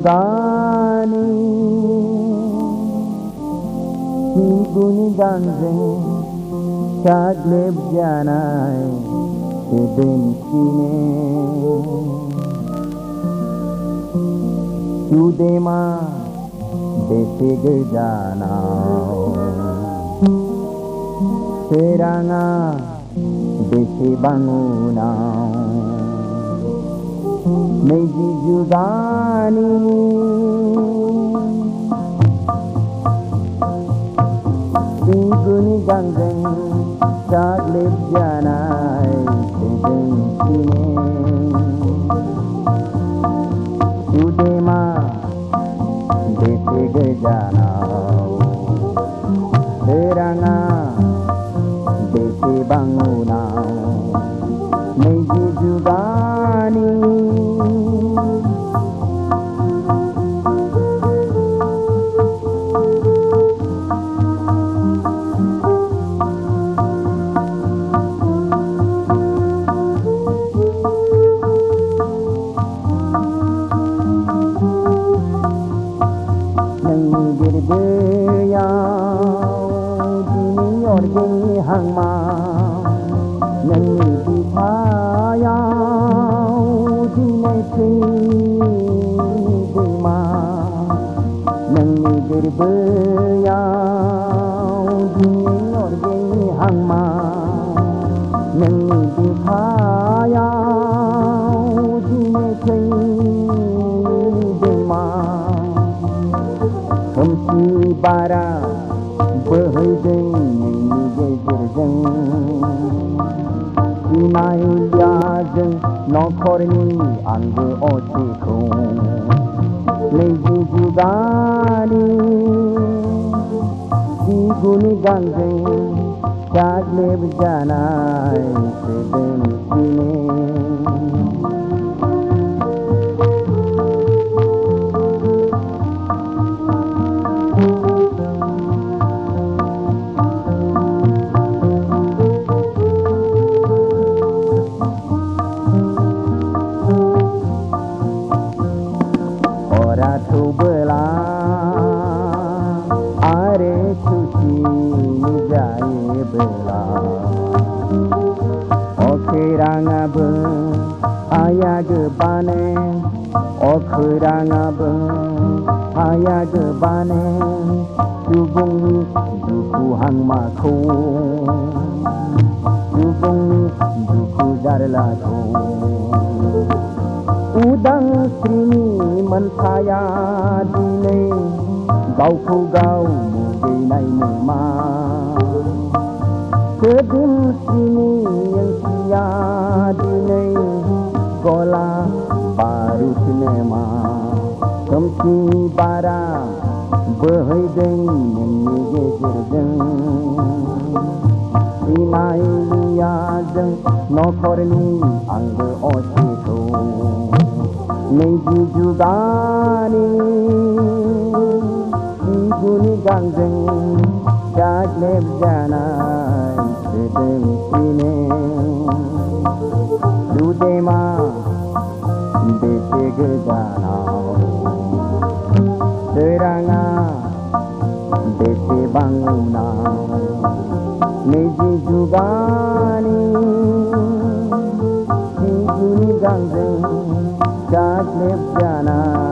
jugani Siguni ganjeng Kagleb janai Sedencine Sudema Dese gerjanau Seranga Dese bangunau Meiji jugani Siguni ganjeng Kagleb janai Sedencine Sudema Dese gerjanau Seranga Dese bangunau Meiji jugani hangma nang di thaya dine thi ma nang gerbaya dine orge hangma nang di thaya dine thi ma kamsi bara bahai Inailyajeng nokorni angge oceku Meiji jugani Siguni ganjeng Kagleb janai Sedencine Ratu bela are suci nijai bela Okhiranga be ayag bane Okhiranga be ayag bane Subungi duku hangma ko Subungi duku darla ko Udang srini mencaya dine Gauku gau mugai nai nema Kedim srini yang sia dine Gola baru sinema Kemsi bara Bahai deng Nyanyi gejerjeng Inai liajeng Nokorni angge oceku Meiji jugani Siguni ganjeng Kagleb janai Sedencine Sudema Dese gerjanau Seranga Dese bangunau Meiji jugani Siguni ganjeng Kagleb janai